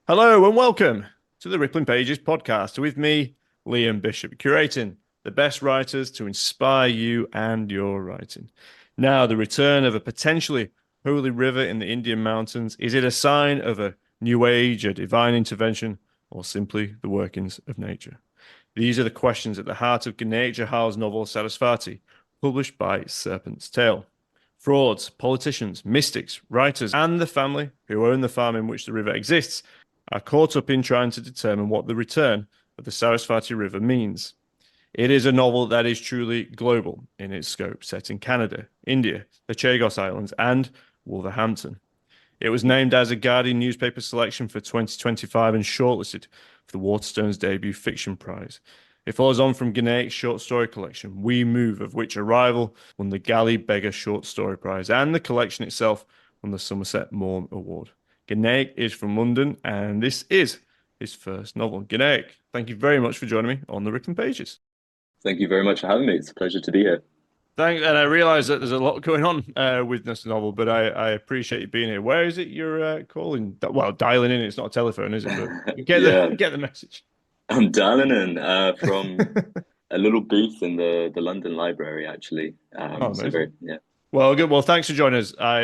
Hello and welcome to the Rippling Pages podcast with me, Liam Bishop, curating the best writers to inspire you and your writing. Now, the return of a potentially holy river in the Indian mountains, is it a sign of a new age, a divine intervention, or simply the workings of nature? These are the questions at the heart of Gurnaik Johal's novel Saraswati, published by Serpent's Tale. Frauds, politicians, mystics, writers, and the family who own the farm in which the river exists are caught up in trying to determine what the return of the Saraswati River means. It is a novel that is truly global in its scope, set in Canada, India, the Chagos Islands, and Wolverhampton. It was named as a Guardian newspaper selection for 2025 and shortlisted for the Waterstones Debut Fiction Prize. It follows on from Gurnaik's short story collection, We Move, of which Arrival won the Galley Beggar Short Story Prize, and the collection itself won the Somerset Maugham Award. Gurnaik is from London, and this is his first novel. Gurnaik, thank you very much for joining me on the Written Pages. Thank you very much for having me. It's a pleasure to be here. Thanks, and I realise that there's a lot going on with this novel, but I appreciate you being here. Where is it you're calling? Well, dialing in. It's not a telephone, is it? But you get Yeah, get the message. I'm dialing in from a little booth in the London Library, actually. Oh, So amazing. very, yeah. Well, good. Well, thanks for joining us. I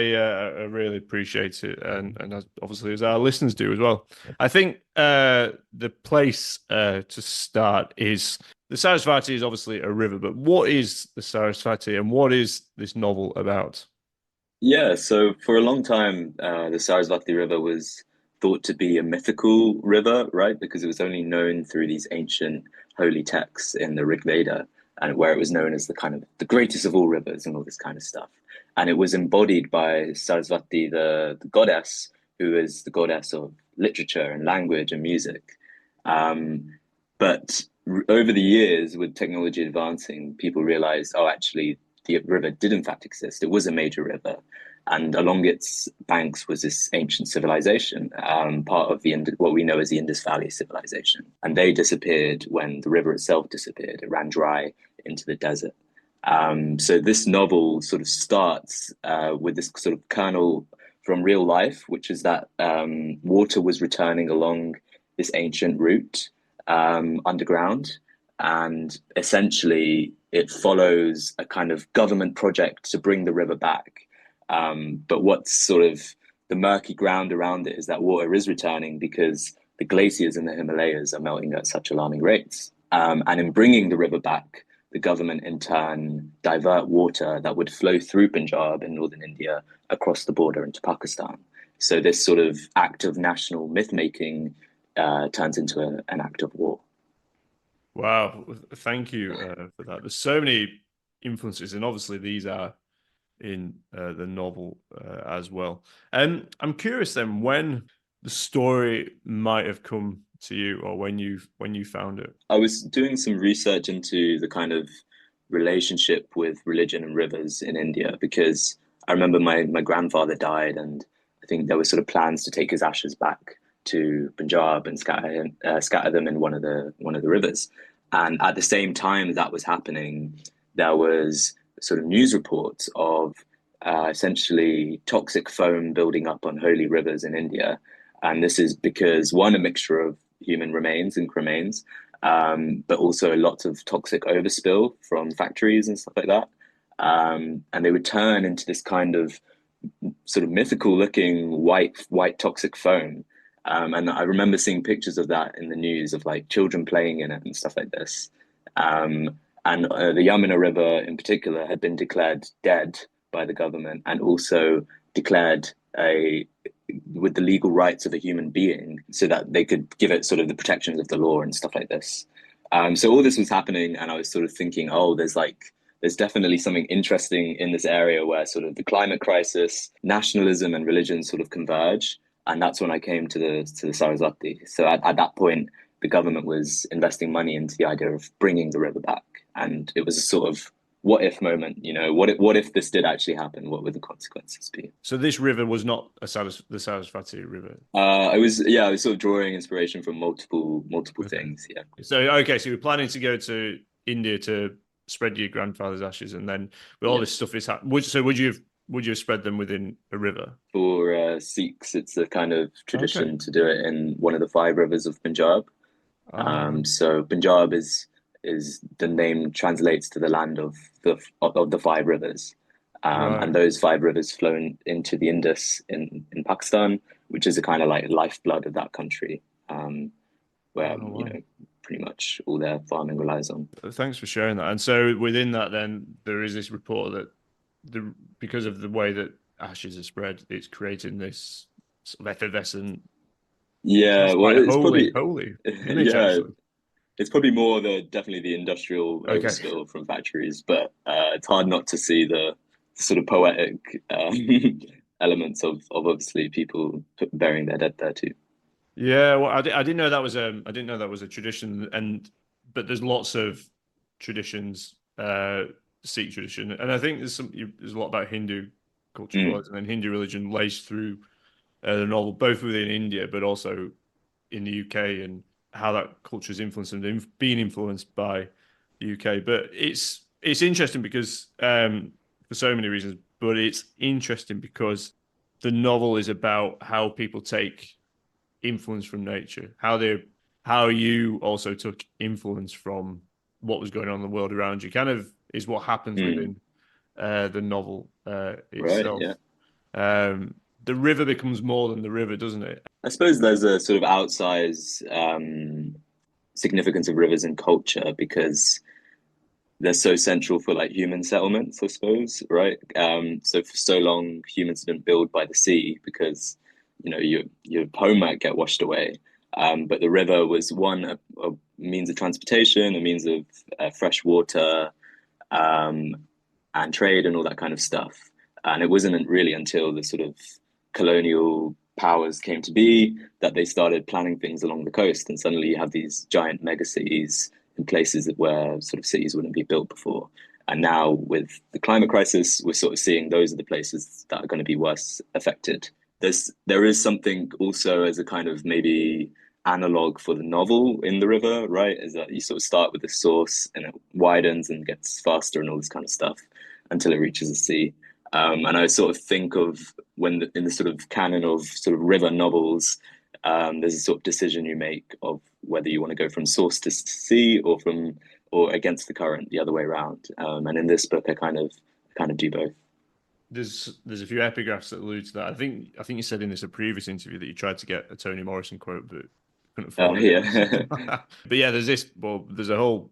really appreciate it, and obviously as our listeners do as well. I think the place to start is the Saraswati is obviously a river, but what is the Saraswati, and what is this novel about? Yeah, so for a long time, the Saraswati River was thought to be a mythical river, right? Because it was only known through these ancient holy texts in the Rig Veda, and where it was known as the kind of the greatest of all rivers and all this kind of stuff. And it was embodied by Saraswati, the goddess, who is the goddess of literature and language and music. But over the years, with technology advancing, people realized, oh, actually, the river did in fact exist. It was a major river, and along its banks was this ancient civilization, part of the what we know as the Indus Valley civilization. And they disappeared when the river itself disappeared. It ran dry into the desert. So this novel sort of starts with this sort of kernel from real life, which is that water was returning along this ancient route underground, and essentially it follows a kind of government project to bring the river back. But what's sort of the murky ground around it is that water is returning because the glaciers in the Himalayas are melting at such alarming rates. And in bringing the river back, the government in turn divert water that would flow through Punjab in northern India across the border into Pakistan. So this sort of act of national myth making turns into an act of war. Wow, thank you for that. There's so many influences, and obviously these are in the novel as well. And I'm curious then when the story might have come to you, or when you found it. I was doing some research into the kind of relationship with religion and rivers in India because I remember my grandfather died, and I think there were sort of plans to take his ashes back to Punjab and scatter them in one of the rivers. And at the same time that was happening, there was sort of news reports of essentially toxic foam building up on holy rivers in India. And this is because one, a mixture of human remains and cremains, but also lots of toxic overspill from factories and stuff like that. And they would turn into this kind of sort of mythical looking white toxic foam. And I remember seeing pictures of that in the news of like children playing in it and stuff like this. And the Yamuna River in particular had been declared dead by the government and also declared with the legal rights of a human being so that they could give it sort of the protections of the law and stuff like this. So all this was happening, and I was sort of thinking, oh, there's definitely something interesting in this area where sort of the climate crisis, nationalism, and religion sort of converge. And that's when I came to the Saraswati. So at that point, the government was investing money into the idea of bringing the river back, and it was a sort of what if moment. You know, what if this did actually happen? What would the consequences be? So this river was not the Saraswati River. I was sort of drawing inspiration from multiple Okay. things. Yeah. So okay, so you were planning to go to India to spread your grandfather's ashes, and then with all Yeah. this stuff is happening. So would you have would you have spread them within a river? For Sikhs, it's a kind of Okay. tradition to do it in one of the five rivers of Punjab. Ah, So Punjab is the name translates to the land of the five rivers, and right. those five rivers flow into the Indus in Pakistan, which is a kind of like lifeblood of that country, where Oh, wow. pretty much all their farming relies on. Thanks for sharing that. And so within that, then there is this report that because of the way that ashes are spread, it's creating this sort of effervescent, Yeah, sounds well, quite it's holy, probably holy image, yeah, actually. it's probably more the definitely the industrial Okay. overspill from factories, but it's hard not to see the sort of poetic elements of obviously people burying their dead there too. Yeah, well, I didn't know that was I didn't know that was a tradition, and but there's lots of traditions, Sikh tradition, and I think there's a lot about Hindu culture as well, Mm, and then Hindu religion laced through the novel, both within India, but also in the UK, and how that culture is influenced and being influenced by the UK. But it's interesting because for so many reasons, but it's interesting because the novel is about how people take influence from nature, how you also took influence from what was going on in the world around you. Kind of is what happens mm, within the novel right, itself. yeah. The river becomes more than the river, doesn't it? I suppose there's a sort of outsized significance of rivers in culture because they're so central for like human settlements, I suppose, right? So for so long, humans have been built by the sea because your home might get washed away. But the river was one a means of transportation, a means of fresh water, um, and trade and all that kind of stuff. And it wasn't really until the sort of colonial powers came to be that they started planning things along the coast, and suddenly you have these giant mega cities in places where sort of cities wouldn't be built before. And now with the climate crisis, we're sort of seeing those are the places that are going to be worse affected. There is something also as a kind of maybe analog for the novel in the river, right? Is that you sort of start with the source and it widens and gets faster and all this kind of stuff until it reaches the sea. And I sort of think of in the sort of canon of sort of river novels, there's a sort of decision you make of whether you want to go from source to sea or against the current, the other way around. And in this book, I kind of do both. There's a few epigraphs that allude to that. I think you said in this a previous interview that you tried to get a Toni Morrison quote, but couldn't Oh find it. yeah, But yeah, there's a whole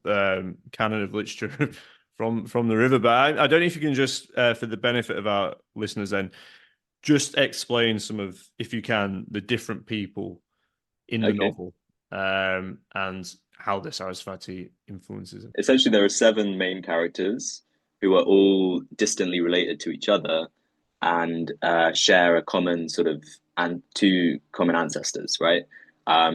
canon of literature from the river. But I don't know if you can just, for the benefit of our listeners, then just explain some of, if you can, the different people in the okay. novel, and how the Saraswati influences it. Essentially, there are seven main characters who are all distantly related to each other and share a common sort of and two common ancestors, right?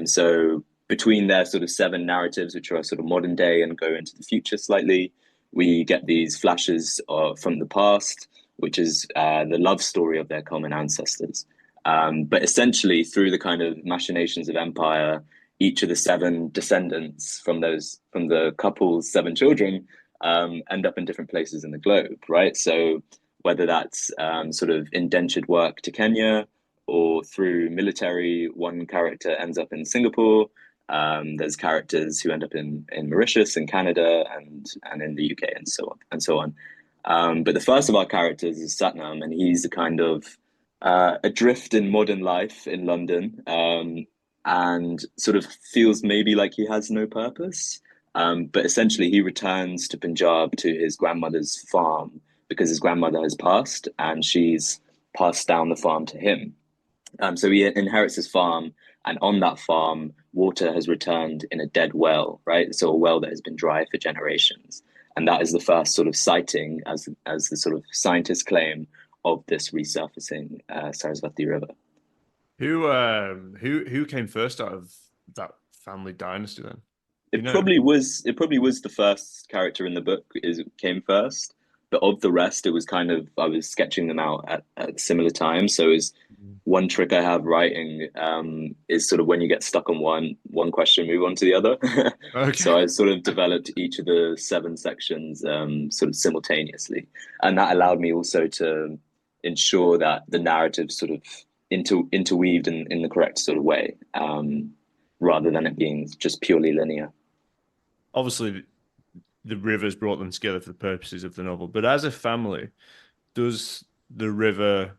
So between their sort of seven narratives, which are sort of modern day and go into the future slightly, we get these flashes from the past, which is the love story of their common ancestors. But essentially, through the kind of machinations of empire, each of the seven descendants from the couple's seven children end up in different places in the globe, right? So whether that's sort of indentured work to Kenya or through military, one character ends up in Singapore. There's characters who end up in Mauritius and Canada and in the UK and so on and so on. But the first of our characters is Satnam, and he's a kind of adrift in modern life in London, and sort of feels maybe like he has no purpose. But essentially, he returns to Punjab to his grandmother's farm because his grandmother has passed and she's passed down the farm to him. So he inherits his farm, and on that farm, water has returned in a dead well, right? So a well that has been dry for generations, and that is the first sort of sighting, as the sort of scientists claim, of this resurfacing Saraswati River. Who came first out of that family dynasty then? Do you It know? probably was. It probably was the first character in the book is came first, but of the rest, it was kind of I was sketching them out at similar times. So is one trick I have writing is sort of when you get stuck on one question, move on to the other. So Okay. I sort of developed each of the seven sections sort of simultaneously, and that allowed me also to ensure that the narrative sort of interweaved in the correct sort of way, rather than it being just purely linear. Obviously, the rivers brought them together for the purposes of the novel, but as a family, does the river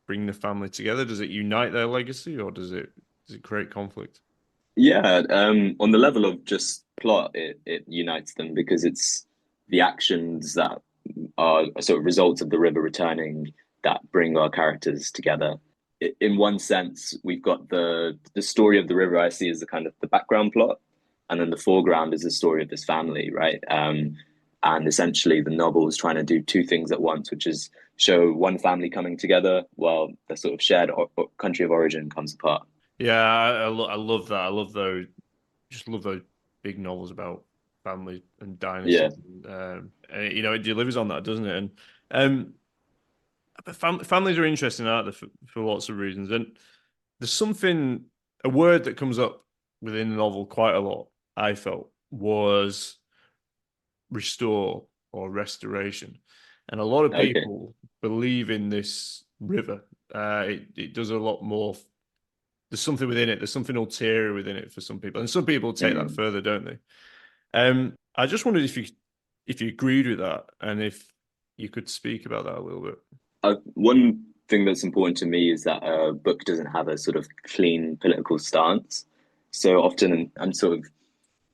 bring the family together? Does it unite their legacy, or does it create conflict? Yeah, on the level of just plot, it unites them because it's the actions that are sort of results of the river returning that bring our characters together. In one sense, we've got the story of the river I see as the kind of the background plot, and then the foreground is the story of this family, right? And essentially, the novel is trying to do two things at once, which is show one family coming together while the sort of shared country of origin comes apart. Yeah, I love that. I love those. Just love those big novels about family and Yeah. dynasties. And, it delivers on that, doesn't it? And um, but families are interesting, aren't they, for lots of reasons. And there's a word that comes up within the novel quite a lot. I felt was restore or restoration, and a lot of Okay. people believe in this river. It does a lot more. There's something within it. There's something ulterior within it for some people, and some people take that Mm. further, don't they? I just wondered if you agreed with that, and if you could speak about that a little bit. One thing that's important to me is that a book doesn't have a sort of clean political stance. So often I'm sort of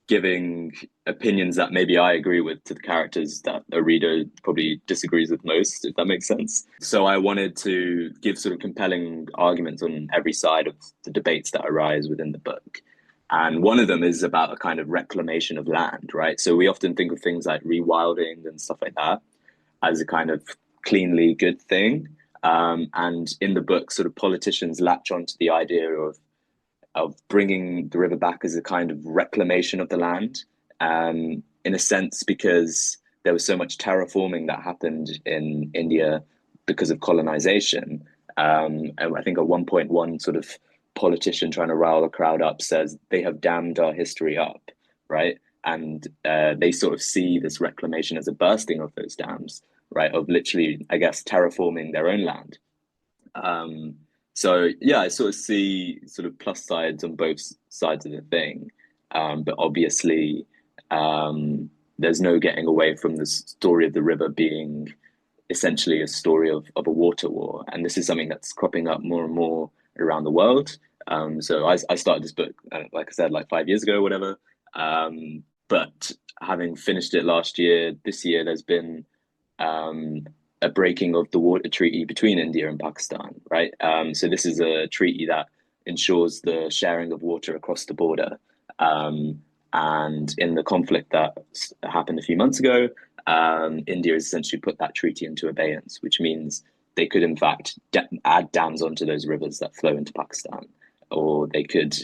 giving opinions that maybe I agree with to the characters that a reader probably disagrees with most, if that makes sense. So I wanted to give sort of compelling arguments on every side of the debates that arise within the book. And one of them is about a kind of reclamation of land, right? So we often think of things like rewilding and stuff like that as a kind of cleanly good thing. And in the book, sort of politicians latch onto the idea of bringing the river back as a kind of reclamation of the land, in a sense, because there was so much terraforming that happened in India because of colonization. And I think at one point, one sort of politician trying to rile the crowd up says they have dammed our history up, right? And they sort of see this reclamation as a bursting of those dams, right? Of literally, I guess, terraforming their own land. Um, so yeah, I sort of see sort of plus sides on both sides of the thing, but obviously, there's no getting away from the story of the river being essentially a story of a water war, and this is something that's cropping up more and more around the world. So I started this book, like I said, like 5 years ago, or whatever. But having finished it last year, this year there's been um, a breaking of the water treaty between India and Pakistan, right? So this is a treaty that ensures the sharing of water across the border. And in the conflict that happened a few months ago, India has essentially put that treaty into abeyance, which means they could, in fact, add dams onto those rivers that flow into Pakistan, or they could.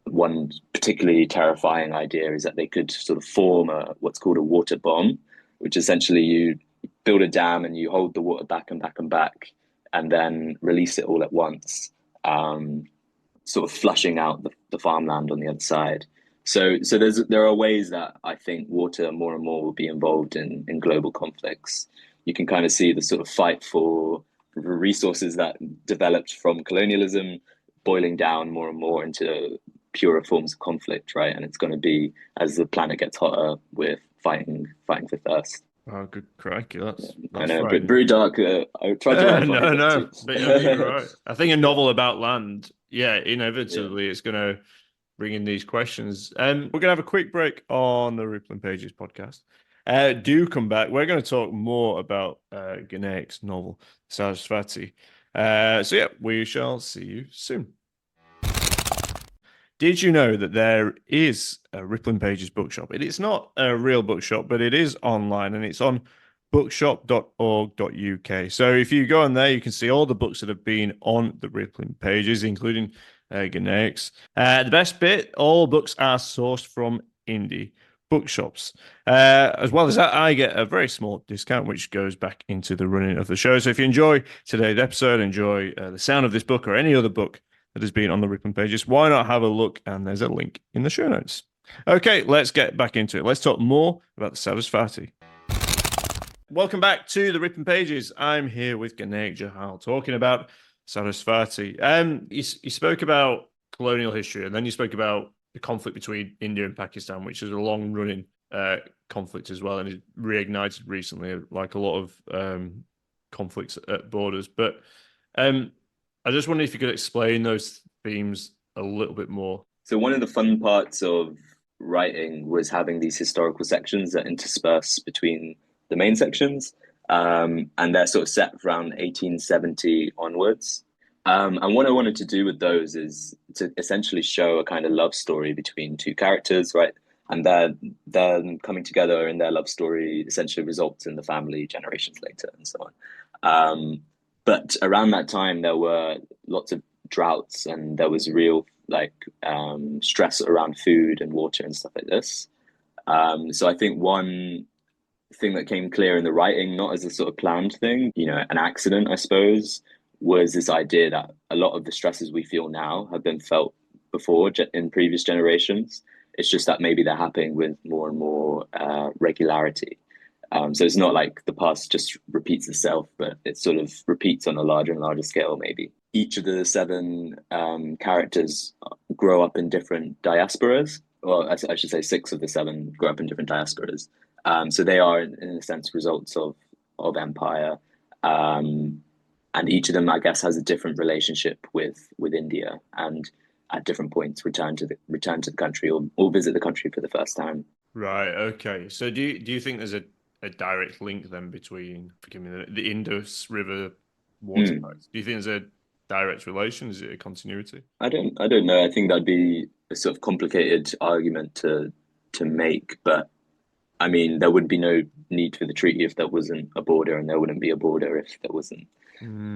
One particularly terrifying idea is that they could sort of form what's called a water bomb, which essentially you build a dam and you hold the water back and back and back, and then release it all at once, sort of flushing out the farmland on the other side. So there are ways that I think water more and more will be involved in global conflicts. You can kind of see the sort of fight for resources that developed from colonialism boiling down more and more into purer forms of conflict, right? And it's going to be as the planet gets hotter, we're fighting for thirst. Oh, good crikey, that's I that's know, but frightening. very dark. I tried to write a funny No, book no, too. but I think you're right. I think a novel about land, yeah, Yeah. inevitably it's going to bring in these questions. We're going to have a quick break on the Rippling Pages podcast. Do come back. We're going to talk more about Gurnaik's novel, Saraswati. So yeah, we shall see you soon. Did you know that there is a Rippling Pages bookshop? It's not a real bookshop, but it is online and it's on bookshop.org.uk. So if you go on there, you can see all the books that have been on the Rippling Pages, including Gurnaik's. The best bit, all books are sourced from indie bookshops. As well as that, I get a very small discount, which goes back into the running of the show. So if you enjoy today's episode, enjoy the sound of this book or any other book that has been on the Rippling Pages, why not have a look? And there's a link in the show notes. Okay, let's get back into it. Let's talk more about the Saraswati. Welcome back to the Ripping Pages. I'm here with Gurnaik Johal talking about SARASWATI. You spoke about colonial history, and then you spoke about the conflict between India and Pakistan, which is a long-running conflict as well, and it reignited recently, like a lot of conflicts at borders. But I just wondered if you could explain those themes a little bit more. So one of the fun parts of writing was having these historical sections that intersperse between the main sections, and they're sort of set around 1870 onwards. And what I wanted to do with those is to essentially show a kind of love story between two characters, right? And they're coming together, and their love story essentially results in the family generations later, and so on. But around that time, there were lots of droughts, and there was real stress around food and water and stuff like this. So I think one thing that came clear in the writing, not as a sort of planned thing, an accident, I suppose, was this idea that a lot of the stresses we feel now have been felt before in previous generations. It's just that maybe they're happening with more and more regularity. So it's not like the past just repeats itself, but it sort of repeats on a larger and larger scale, maybe. Each of the seven characters grow up in different diasporas. Well, I should say six of the seven grow up in different diasporas. So they are, in a sense, results of empire. And each of them, I guess, has a different relationship with India, and at different points return to the country or visit the country for the first time. Right. Okay. So do you think there's a direct link then between, forgive me, the Indus River water rights? Do you think there's a direct relation? Is it a continuity? I don't know. I think that'd be a sort of complicated argument to make, but I mean, there would be no need for the treaty if there wasn't a border, and there wouldn't be a border if there wasn't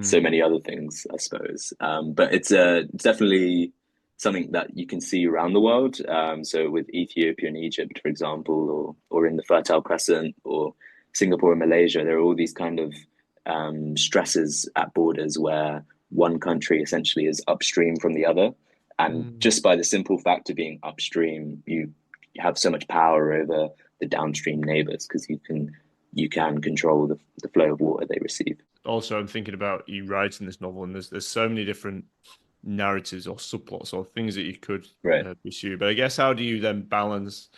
so many other things, I suppose. But it's definitely something that you can see around the world. So with Ethiopia and Egypt, for example, or in the Fertile Crescent, or Singapore and Malaysia, there are all these kind of stresses at borders where one country essentially is upstream from the other. And just by the simple fact of being upstream, you have so much power over the downstream neighbors, because you can control the flow of water they receive. Also, I'm thinking about you writing this novel, and there's so many different narratives or subplots or things that you could pursue. But I guess, how do you then balance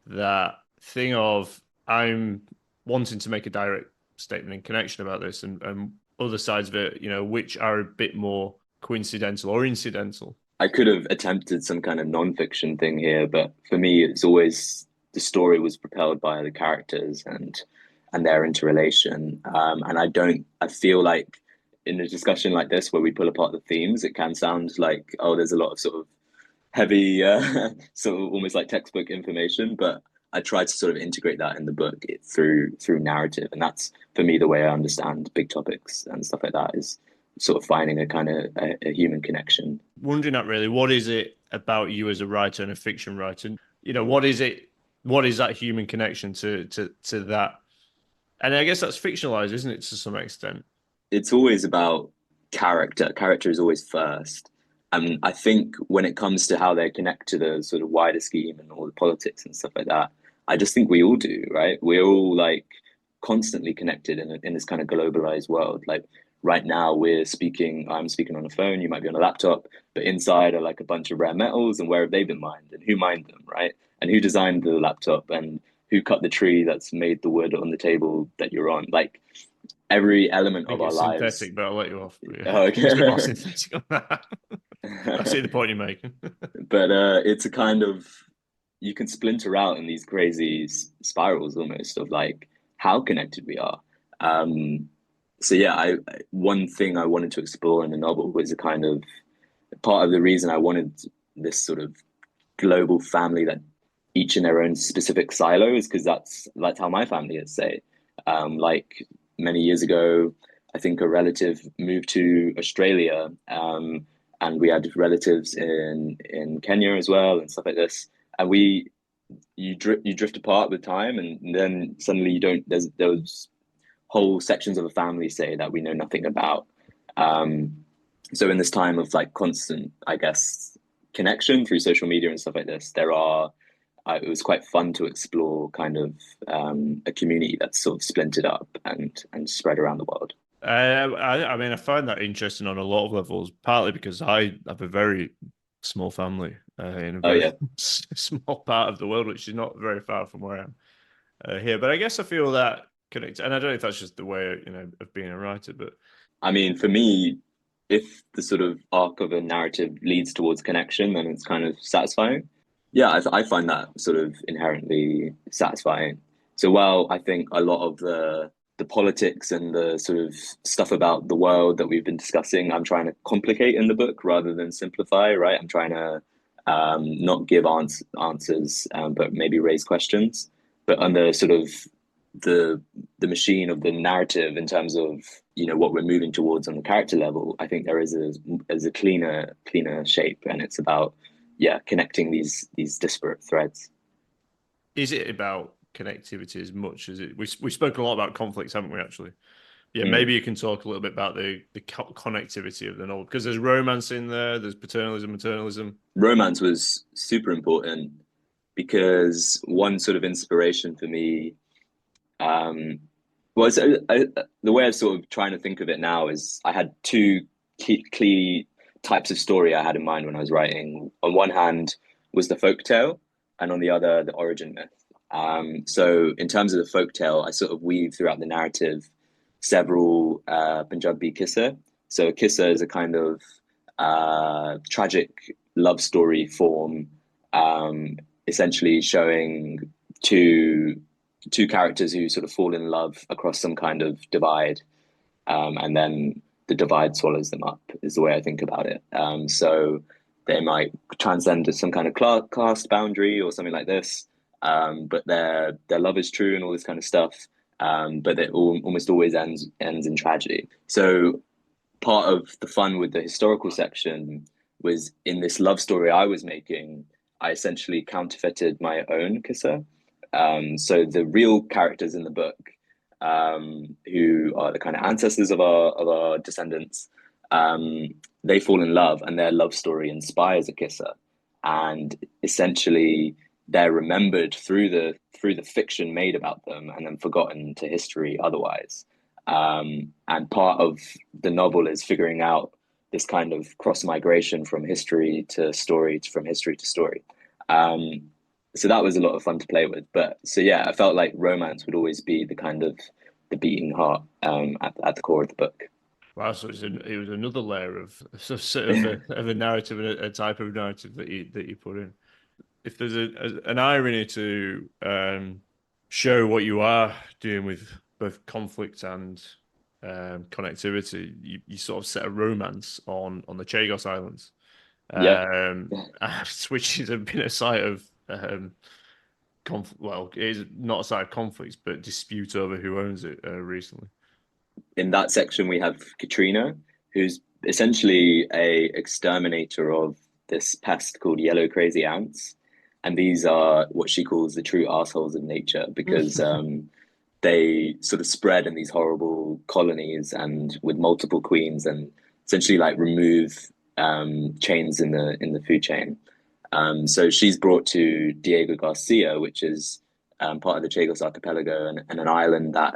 that thing of, I'm wanting to make a direct statement and connection about this, and other sides of it, which are a bit more coincidental or incidental? I could have attempted some kind of non-fiction thing here, but for me, it's always the story was propelled by the characters and their interrelation. And I feel like in a discussion like this, where we pull apart the themes, it can sound like, oh, there's a lot of sort of heavy, sort of almost like textbook information, but I tried to sort of integrate that in the book through narrative. And that's, for me, the way I understand big topics and stuff like that, is sort of finding a kind of a human connection. Wondering that really, what is it about you as a writer and a fiction writer? What is that human connection to that? And I guess that's fictionalized, isn't it, to some extent? It's always about character. Character is always first. And I think when it comes to how they connect to the sort of wider scheme and all the politics and stuff like that, I just think we all do, right? We're all like constantly connected in this kind of globalized world. Like right now I'm speaking on a phone, you might be on a laptop, but inside are like a bunch of rare metals, and where have they been mined, and who mined them, right? And who designed the laptop, and who cut the tree that's made the wood on the table that you're on. Like every element of our lives. Synthetic, but I'll let you off. Oh, okay. More synthetic on that. I see the point you're making. But it's a kind of, you can splinter out in these crazy spirals almost of like how connected we are. So yeah, one thing I wanted to explore in the novel was a kind of part of the reason I wanted this sort of global family that each in their own specific silo is because that's how my family is, say. Like many years ago, I think a relative moved to Australia, and we had relatives in Kenya as well and stuff like this. And you drift apart with time, and then suddenly you don't. There's those whole sections of a family, say, that we know nothing about. So in this time of like constant, I guess, connection through social media and stuff like this, there are it was quite fun to explore kind of a community that's sort of splintered up and spread around the world. I mean, I find that interesting on a lot of levels, partly because I have a very small family in a Oh very yeah. small part of the world, which is not very far from where I am here. But I guess I feel that connect, and I don't know if that's just the way, of being a writer, but I mean, for me, if the sort of arc of a narrative leads towards connection, then it's kind of satisfying. Yeah, I find that sort of inherently satisfying. So while I think a lot of the politics and the sort of stuff about the world that we've been discussing, I'm trying to complicate in the book rather than simplify, right? I'm trying to not give answers, but maybe raise questions. But on the sort of the the machine of the narrative in terms of what we're moving towards on the character level, I think there is a cleaner shape, and it's about connecting these disparate threads. is it about connectivity as much as it? We spoke a lot about conflicts, haven't we? Actually, yeah. Mm. Maybe you can talk a little bit about the connectivity of the novel because there's romance in there, there's paternalism, maternalism. Romance was super important because one sort of inspiration for me um, was the way I'm sort of trying to think of it now is I had two key types of story I had in mind when I was writing. On one hand was the folk tale, and on the other, the origin myth. So in terms of the folk tale, I sort of weave throughout the narrative several Punjabi kissa. So a kissa is a kind of tragic love story form, essentially showing two two characters who sort of fall in love across some kind of divide, and then the divide swallows them up, is the way I think about it. So they might transcend some kind of caste boundary or something like this, but their love is true and all this kind of stuff. But it almost always ends in tragedy. So part of the fun with the historical section was in this love story I was making, I essentially counterfeited my own kissa. So the real characters in the book, who are the kind of ancestors of our descendants, they fall in love, and their love story inspires a kissa, and essentially they're remembered through the fiction made about them, and then forgotten to history otherwise. And part of the novel is figuring out this kind of cross migration from history to story, from history to story. Um, so that was a lot of fun to play with. But so yeah, I felt like romance would always be the kind of the beating heart, at the core of the book. Wow, so it was another layer of of a narrative and a type of narrative that you put in. If there's an irony to show what you are doing with both conflict and connectivity, you sort of set a romance on the Chagos Islands, Yeah. which has been a site of well, it is not a site of conflicts, but dispute over who owns it recently. In that section, we have Katrina, who's essentially a exterminator of this pest called yellow crazy ants. And these are what she calls the true assholes of nature, because they sort of spread in these horrible colonies and with multiple queens, and essentially like remove chains in the food chain. So she's brought to Diego Garcia, which is part of the Chagos archipelago, and an island that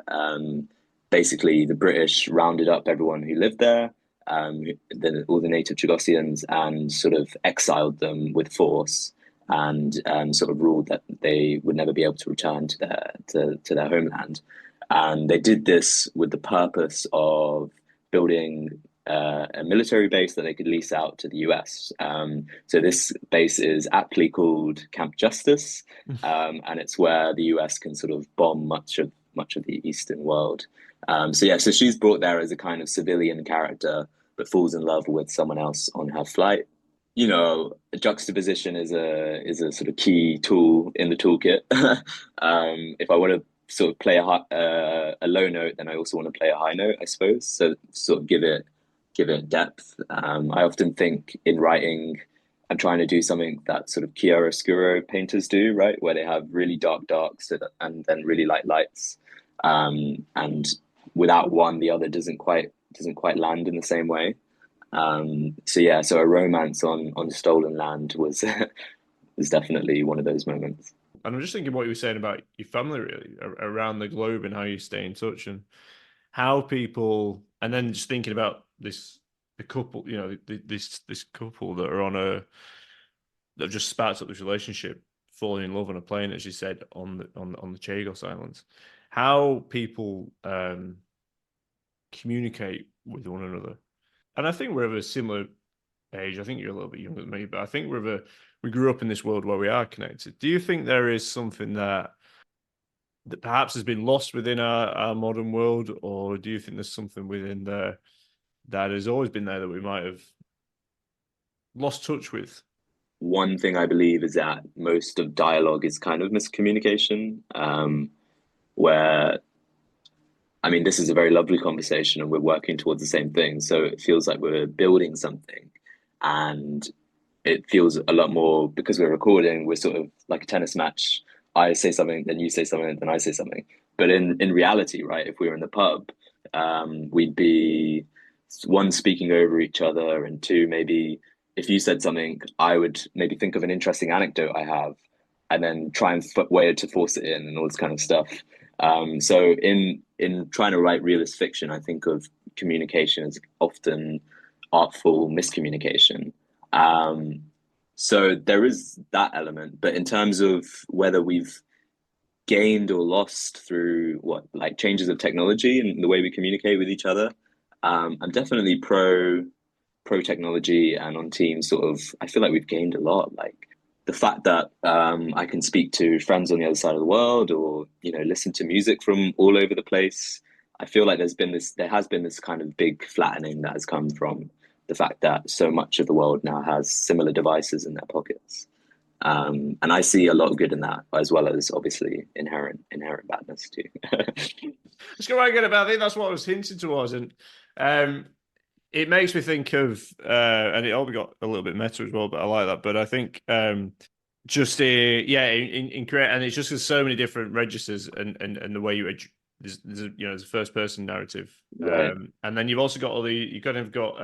basically the British rounded up everyone who lived there, all the native Chagosians, and sort of exiled them with force, and sort of ruled that they would never be able to return to their homeland. And they did this with the purpose of building a military base that they could lease out to the US. So this base is aptly called Camp Justice, and it's where the US can sort of bomb much of the Eastern world. So yeah, so she's brought there as a kind of civilian character, but falls in love with someone else on her flight. You know, juxtaposition is a sort of key tool in the toolkit. If I want to sort of play a low note, then I also want to play a high note, I suppose. So sort of give it depth. I often think in writing, I'm trying to do something that sort of chiaroscuro painters do, right, where they have really darks and then really light lights, and without one, the other doesn't quite land in the same way. So yeah, so a romance on stolen land was was definitely one of those moments. And I'm just thinking what you were saying about your family, really, around the globe, and how you stay in touch, and how people, and then just thinking about the couple, this couple that are that have just sparked up this relationship, falling in love on a plane, as you said, on the Chagos Islands. How people communicate with one another, and I think we're of a similar age. I think you're a little bit younger than me, but I think we grew up in this world where we are connected. Do you think there is something that perhaps has been lost within our modern world, or do you think there's something within there that has always been there that we might have lost touch with? One thing I believe is that most of dialogue is kind of miscommunication, where I mean, this is a very lovely conversation and we're working towards the same thing. So it feels like we're building something. And it feels a lot more because we're recording, we're sort of like a tennis match. I say something, then you say something, then I say something. But in reality, right, if we were in the pub, we'd be one speaking over each other, and two, maybe if you said something, I would maybe think of an interesting anecdote I have, and then try and way to force it in and all this kind of stuff. So in trying to write realist fiction, I think of communication as often artful miscommunication. Um, so there is that element, but in terms of whether we've gained or lost through what like changes of technology and the way we communicate with each other, I'm definitely pro technology and on teams. Sort of, I feel like we've gained a lot. Like the fact that I can speak to friends on the other side of the world, or listen to music from all over the place. I feel like there has been this kind of big flattening that has come from the fact that so much of the world now has similar devices in their pockets. And I see a lot of good in that, as well as obviously inherent badness too. Let's go right again about. I think that's what I was hinting towards, and it makes me think of, and it all got a little bit meta as well, but I like that. But I think just in create, and it's just there's so many different registers, and the way there's a first person narrative, Right. and then you've also got you kind of got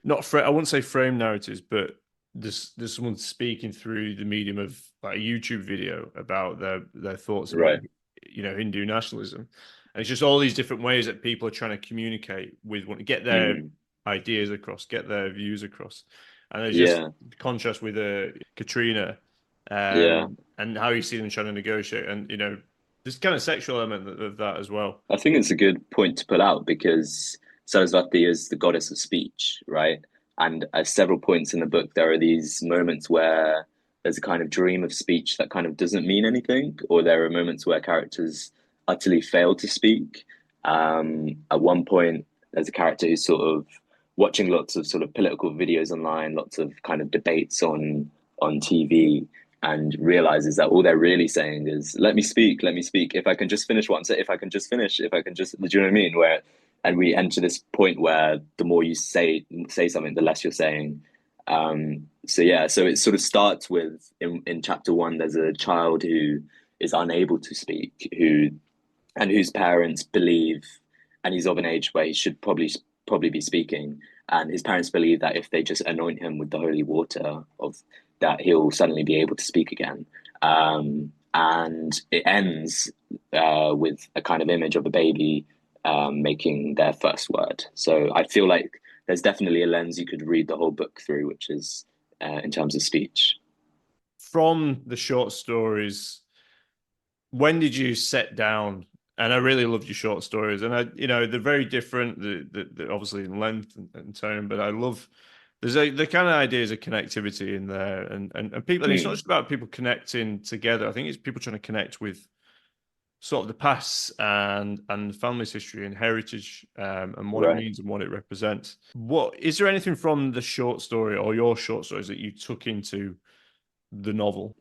not I wouldn't say frame narratives, but there's someone speaking through the medium of like a YouTube video about their thoughts about Right. Hindu nationalism, and it's just all these different ways that people are trying to communicate with one, get their ideas across, get their views across, and there's just contrast with Katrina, Yeah. and how you see them trying to negotiate, and this kind of sexual element of that as well. I think it's a good point to pull out because Saraswati is the goddess of speech, right? And at several points in the book, there are these moments where there's a kind of dream of speech that kind of doesn't mean anything, or there are moments where characters utterly fail to speak. At one point, there's a character who's sort of watching lots of sort of political videos online, lots of kind of debates on TV, and realizes that all they're really saying is let me speak, let me speak, if I can just finish what I'm saying, if I can just finish, if I can just, do you know what I mean? Where and we enter this point where the more you say something, the less you're saying. So yeah, so it sort of starts with in chapter one, there's a child who is unable to speak, whose parents believe, and he's of an age where he should probably be speaking, and his parents believe that if they just anoint him with the holy water of that, he'll suddenly be able to speak again. And it ends with a kind of image of a baby making their first word. So I feel like there's definitely a lens you could read the whole book through, which is in terms of speech. From the short stories, when did you set down? And I really loved your short stories, and they're very different, the obviously in length and tone, but I love the kind of ideas of connectivity in there, and people. And it's not just about people connecting together. I think it's people trying to connect with sort of the past and family's history and heritage, and what it means and what it represents. What is there anything from the short story or your short stories that you took into the novel?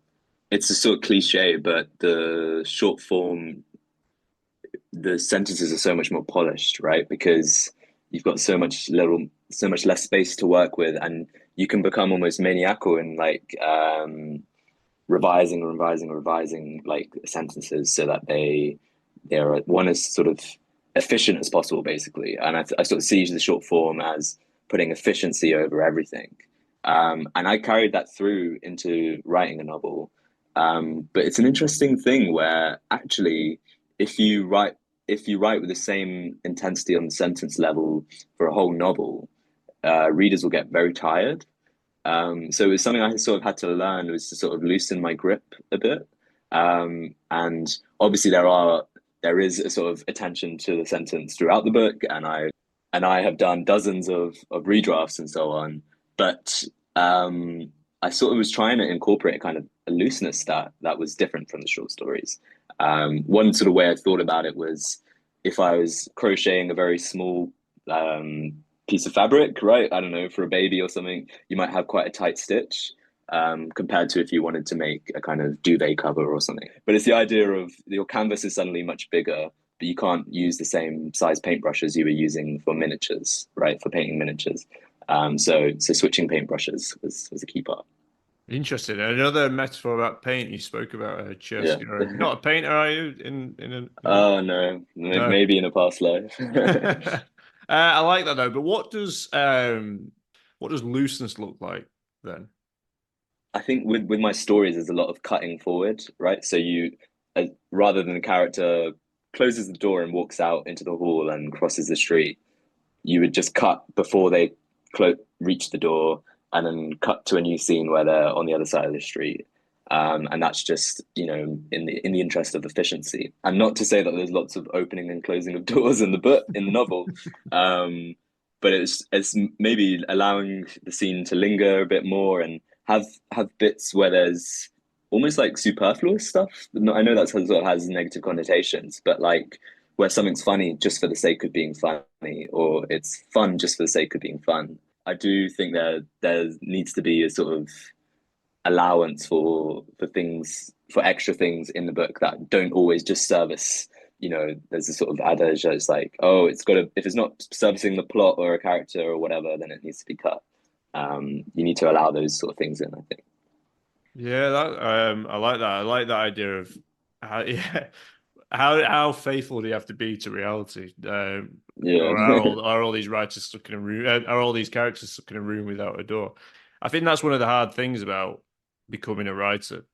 It's a sort of cliche, but the short form, the sentences are so much more polished, right? Because you've got so much less space to work with, and you can become almost maniacal in like revising like sentences so that they're one as sort of efficient as possible, basically. And I sort of see the short form as putting efficiency over everything. And I carried that through into writing a novel. But it's an interesting thing where actually, if you write if you write with the same intensity on the sentence level for a whole novel, readers will get very tired. So it's something I sort of had to learn was to sort of loosen my grip a bit. And obviously there is a sort of attention to the sentence throughout the book, and I have done dozens of redrafts and so on. But I sort of was trying to incorporate kind of a looseness that was different from the short stories. One sort of way I thought about it was if I was crocheting a very small piece of fabric, right? I don't know, for a baby or something, you might have quite a tight stitch compared to if you wanted to make a kind of duvet cover or something. But it's the idea of your canvas is suddenly much bigger, but you can't use the same size paintbrushes you were using for miniatures, right? For painting miniatures. So switching paintbrushes was a key part. Interesting. Another metaphor about paint. You spoke about chess. Yeah. You're not a painter, are you? In Oh no, no. maybe in a past life. I like that though. But what does looseness look like then? I think with my stories, there's a lot of cutting forward, right? So rather than the character closes the door and walks out into the hall and crosses the street, you would just cut before they reach the door, and then cut to a new scene where they're on the other side of the street. And that's just, in the interest of efficiency, and not to say that there's lots of opening and closing of doors in the book in the novel, but it's maybe allowing the scene to linger a bit more and have bits where there's almost like superfluous stuff. I know that sort of has negative connotations, but like where something's funny just for the sake of being funny, or it's fun just for the sake of being fun. I do think there needs to be a sort of allowance for things, for extra things in the book that don't always just service. There's a sort of adage that's like, oh, if it's not servicing the plot or a character or whatever, then it needs to be cut. You need to allow those sort of things in, I think. Yeah, I like that. I like that idea of how yeah, how faithful do you have to be to reality? Yeah. Or are all these writers stuck in a room? Are all these characters stuck in a room without a door? I think that's one of the hard things about becoming a writer,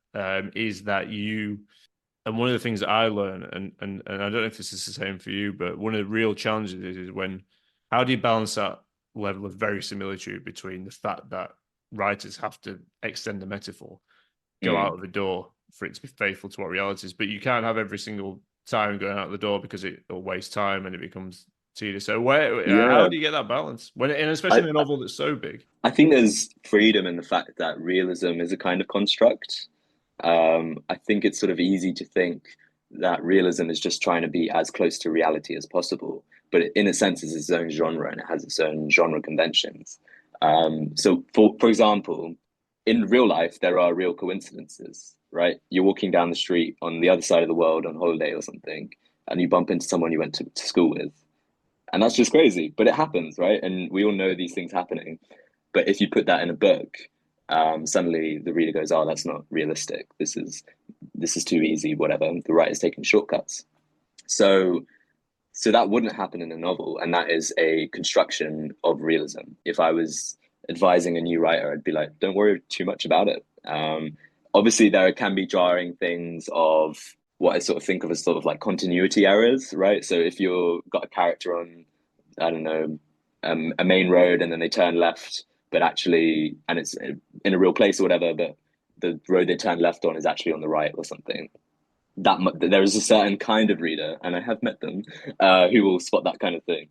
is that and one of the things that I learn, and I don't know if this is the same for you, but one of the real challenges is when how do you balance that level of verisimilitude between the fact that writers have to extend the metaphor, go out Mm. of the door for it to be faithful to what reality is, but you can't have every single time going out the door because it'll waste time and it becomes tedious. So how Yeah. do you get that balance and especially I, in a novel that's so big? I think there's freedom in the fact that realism is a kind of construct. I think it's sort of easy to think that realism is just trying to be as close to reality as possible, but in a sense, it's its own genre and it has its own genre conventions. So, for example, in real life, there are real coincidences, right? You're walking down the street on the other side of the world on holiday or something, and you bump into someone you went to school with, and that's just crazy, but it happens, right? And we all know these things happening. But if you put that in a book, suddenly the reader goes, "Oh, that's not realistic. This is too easy. Whatever." The writer's taking shortcuts. So that wouldn't happen in a novel, and that is a construction of realism. If I was advising a new writer, I'd be like, "Don't worry too much about it." Obviously, there can be jarring things of what I sort of think of as sort of like continuity errors, right? So if you've got a character on, I don't know, a main road and then they turn left, but actually, and it's in a real place or whatever, but the road they turn left on is actually on the right or something. There is a certain kind of reader, and I have met them, who will spot that kind of thing.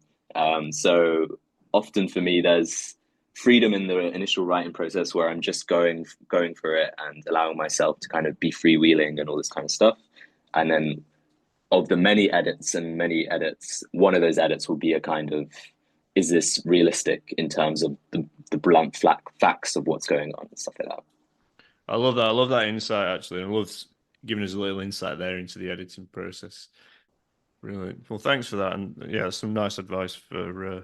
So often for me, there's freedom in the initial writing process where I'm just going for it and allowing myself to kind of be freewheeling and all this kind of stuff. And then of the many edits, one of those edits will be a kind of, is this realistic in terms of the blunt facts of what's going on and stuff like that. I love that. I love that insight actually. And I love giving us a little insight there into the editing process. Brilliant. Well, thanks for that. And yeah, some nice advice for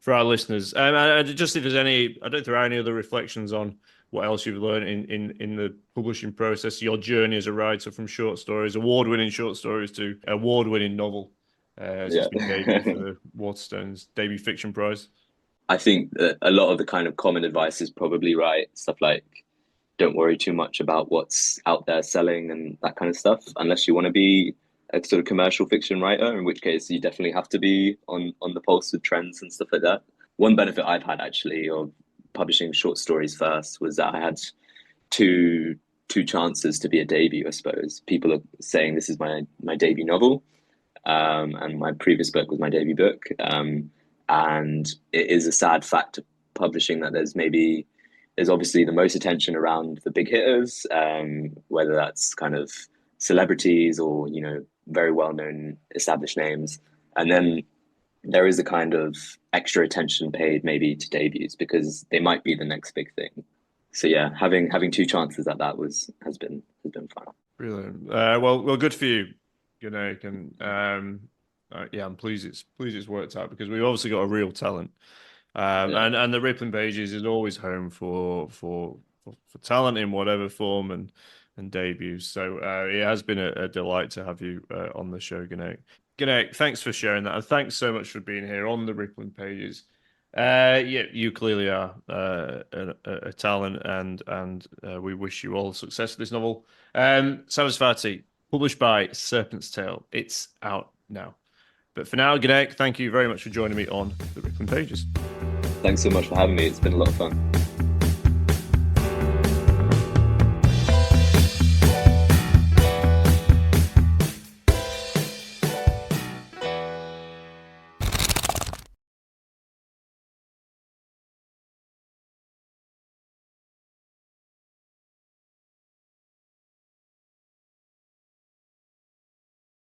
our listeners. Just if there's any, I don't know if there are any other reflections on what else you've learned in the publishing process, your journey as a writer from short stories, award-winning short stories to award-winning novel. So Yeah. it's been debut for the Waterstones Debut Fiction Prize. I think that a lot of the kind of common advice is probably right. Stuff like don't worry too much about what's out there selling and that kind of stuff, unless you want to be a sort of commercial fiction writer, in which case you definitely have to be on the pulse with trends and stuff like that. One benefit I've had actually of publishing short stories first was that I had two chances to be a debut, I suppose. People are saying this is my debut novel, and my previous book was my debut book. And it is a sad fact of publishing that there's obviously the most attention around the big hitters, whether that's kind of celebrities or, you know, very well-known established names. And then there is a kind of extra attention paid maybe to debuts because they might be the next big thing. So yeah, having two chances at that has been fun. Brilliant. Well, good for you, Gurnaik, and yeah, I'm pleased it's worked out because we've obviously got a real talent, Yeah. and the Rippling Pages is always home for talent in whatever form and debuts. So it has been a delight to have you on the show, Gurnaik. Gurnaik, thanks for sharing that, and thanks so much for being here on the Rippling Pages. Yeah, you clearly are a talent, and we wish you all success with this novel. SARASWATI, published by Serpent's Tail. It's out now. But for now, Gurnaik, thank you very much for joining me on the Rippling Pages. Thanks so much for having me. It's been a lot of fun.